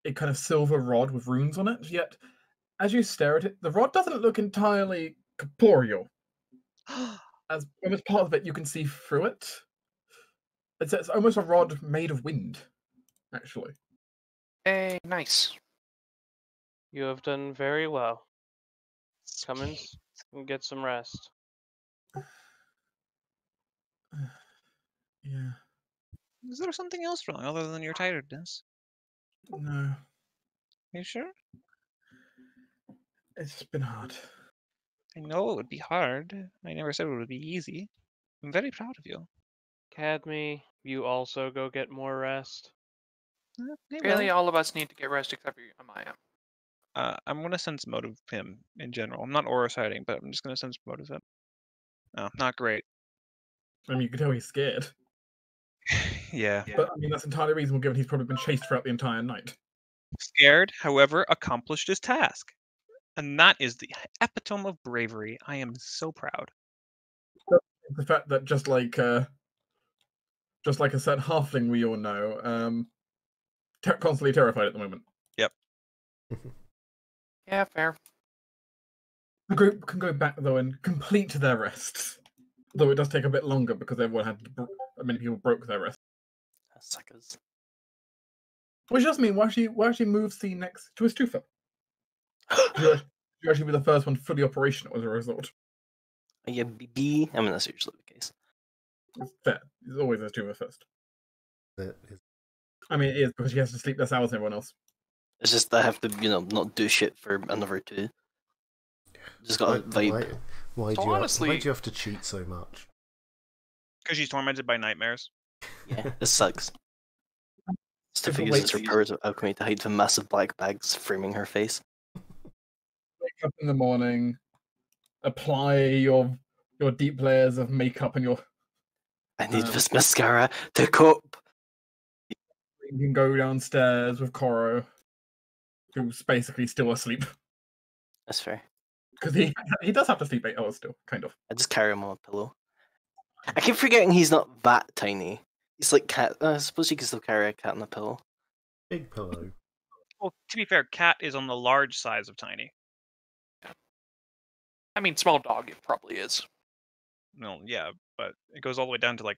a kind of silver rod with runes on it. Yet, as you stare at it, the rod doesn't look entirely corporeal. As part of it, you can see through it. It's almost a rod made of wind, actually. Hey, nice. You have done very well. Come in and get some rest. Yeah. Is there something else wrong other than your tiredness? No. Are you sure? It's been hard. I know it would be hard. I never said it would be easy. I'm very proud of you. Cadme, you also go get more rest. I Really, will. all of us need to get rest except for Amaya. I'm gonna sense motive him in general. I'm not aura sighting, but I'm just gonna sense motive him. Oh, not great. I mean, you can tell he's scared. Yeah. But I mean, that's entirely reasonable given he's probably been chased throughout the entire night. Scared, however, accomplished his task. And that is the epitome of bravery. I am so proud. The fact that just like a certain halfling we all know, constantly terrified at the moment. Yeah, fair. The group can go back though and complete their rests, though it does take a bit longer because everyone had many people broke their rest. Suckers. Which does mean we'll actually move C next to Astufa. You actually be the first one fully operational as a result. Yeah, BB. I mean, that's usually the case. It's fair. It's always Astufa first. It is. I mean, it is because she has to sleep less hours than everyone else. It's just I have to, not do shit for another 2. Just got a vibe. Why So do you honestly- why do you have to cheat so much? Because she's tormented by nightmares. Yeah, it sucks. Stiffy It's a uses her weight- powers of alchemy to hide the massive black bags framing her face. Wake up in the morning, apply your deep layers of makeup and your. I need Um, this mascara to cope. You can go downstairs with Koro, who's basically still asleep That's fair. because he does have to sleep 8 hours still, kind of. I just carry him on a pillow. I keep forgetting he's not that tiny. He's like cat. I suppose you can still carry a cat on a pillow. Big pillow. Well, to be fair, Cat is on the large size of Tiny. I mean, small dog, it probably is. No, yeah, but it goes all the way down to like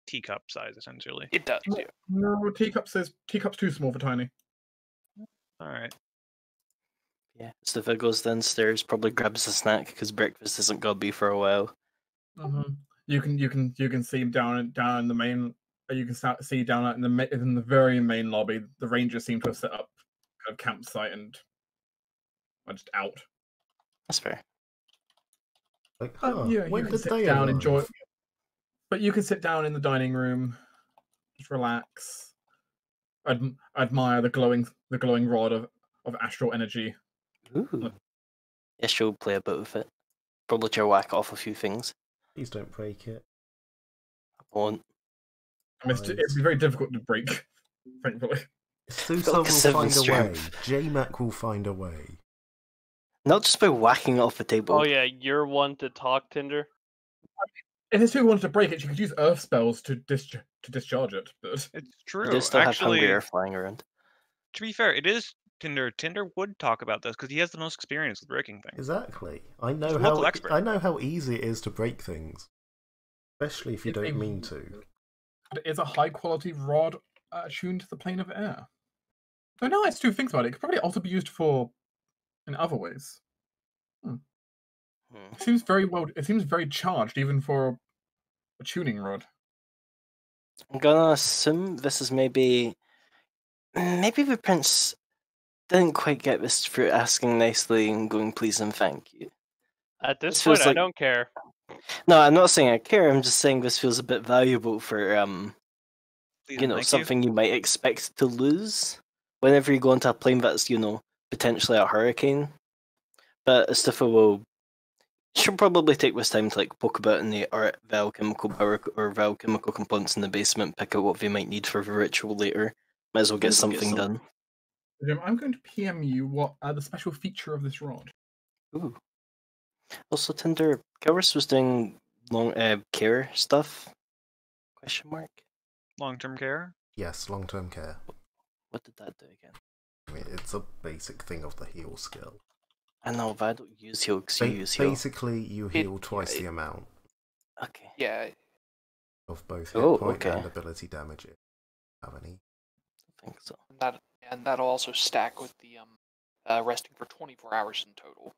teacup size essentially. It does, No. yeah. No, teacup's too small for Tiny. All right. Yeah. Stiffy goes downstairs, probably grabs a snack because breakfast isn't gonna be for a while. Mm-hmm. You can see him down in the main. You can see down out in the very main lobby. The Rangers seem to have set up kind of campsite and are just out. That's fair. Like, You when can did sit they down, arrive? enjoy. But you can sit down in the dining room, just relax, admire the glowing rod of astral energy. Ooh. Yeah, she'll play a bit with it. Probably try to whack off a few things. Please don't break it. I won't. I mean, it'd be very difficult to break, thankfully. Susa like a will seven find a way. strength. J-Mac will find a way. Not just by whacking it off the table. Oh yeah, you're one to talk, Tinder. If this two wanted to break it, she could use earth spells to discharge it. But It's You true. do still have Actually, hungry air flying around. to be fair, it is Tinder. Tinder would talk about this because he has the most experience with breaking things. Exactly. I He's know a local how expert. I know how easy it is to break things, especially if you It's a- don't mean to. it is a high quality rod attuned to the plane of air. So now I do think about it, it could probably also be used in other ways. Hmm. It seems very charged, even for a tuning rod. I'm gonna assume this is maybe the prince didn't quite get this through asking nicely and going please and thank you. At this This point, feels I like- don't care. No, I'm not saying I care. I'm just saying this feels a bit valuable for Please and thank you. something you might expect to lose whenever you go into a plane that's potentially a hurricane. But Astifa she'll probably take this time to poke about in the alchemical power or alchemical components in the basement, pick out what they might need for the ritual later. Might as well get something done. Jim, I'm going to PM you what the special feature of this rod. Ooh. Also, Tinder, Gowers was doing long care stuff? Question mark. Long-term care. Yes, long-term care. What did that do again? I mean, it's a basic thing of the heal skill. I know, but I don't use heal because you use heal. Basically, you heal twice the amount Okay. Yeah, of both hit Oh, point okay. and ability damage. If you have any? I think so. and that'll also stack with the resting for 24 hours in total.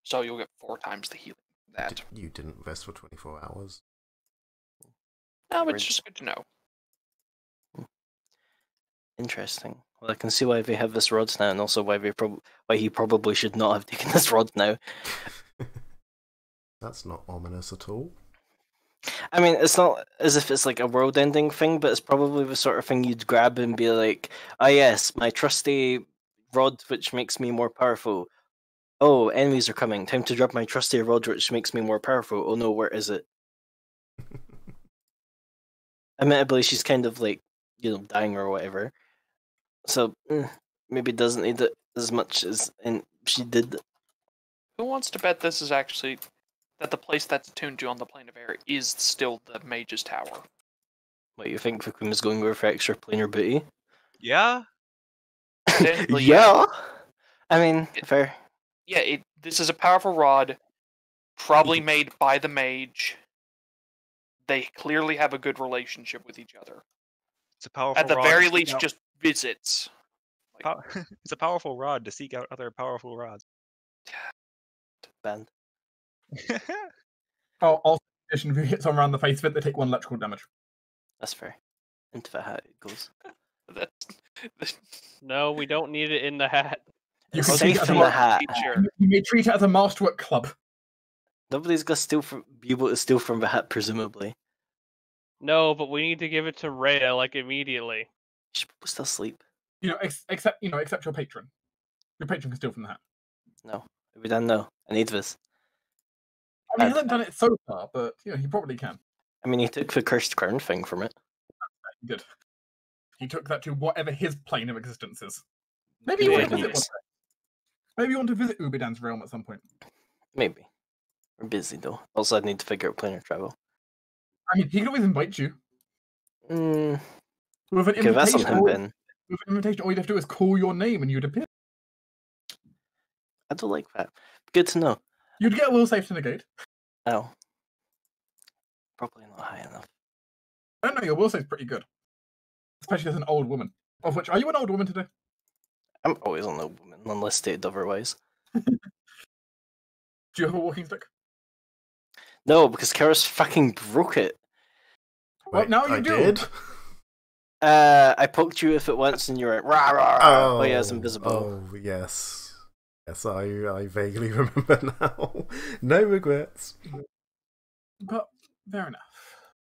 So you'll get 4 times the healing. That. You didn't rest for 24 hours. No, Word. it's just good to know. Interesting. Well, I can see why they have this rod now, and also why he probably should not have taken this rod now. That's not ominous at all. I mean, it's not as if it's like a world-ending thing, but it's probably the sort of thing you'd grab and be like, "Ah, yes, my trusty rod, which makes me more powerful. Oh, enemies are coming. Time to drop my trusty rod, which makes me more powerful. Oh no, where is it?" admittedly, she's kind of like, dying or whatever. So maybe doesn't need it as much as she did. Who wants to bet this is actually that the place that's attuned to on the plane of air is still the Mage's Tower? What, you think Vakuum's going over for extra planar booty? Yeah. Potentially, Yeah. I mean, fair. Yeah, this is a powerful rod, probably made by the mage. They clearly have a good relationship with each other. It's a powerful At the rod very to seek least, out- just visits. It's a powerful rod to seek out other powerful rods. Band. Oh, also, in addition, if you hit someone around the face of it, they take 1 electrical damage. That's fair. Into the hat it goes. No, we don't need it in the hat. You It's can treat safe it as in a the hat. Feature. You may treat it as a masterwork club. Nobody's gonna be able to steal from the hat, presumably. No, but we need to give it to Rhea, like, immediately. She's probably still asleep. Except your patron. Your patron can steal from the hat. No. We don't know. I need this. I mean, he hasn't done it so far, but he probably can. I mean, he took the cursed crown thing from it. Good. He took that to whatever his plane of existence is. Maybe you want to visit one day. Maybe you want to visit Ubidan's realm at some point. Maybe. We're busy though. Also, I need to figure out planar travel. I mean, he can always invite you. Mm, With an okay, that's on invitation, him then. with an invitation, all you'd have to do is call your name and you'd appear. I don't like that. Good to know. You'd get a will save to negate. Oh. Probably not high enough. I don't know, your will save's pretty good. Especially as an old woman. Of which, are you an old woman today? I'm always on the woman, unless stated otherwise. Do you have a walking stick? No, because Karis fucking broke it. Well, now you I do. did? I poked you with it once and you're like, rah, rah, rah. Oh, yeah, it's invisible. Oh, yes. Yes, I vaguely remember now. No regrets. But, fair enough.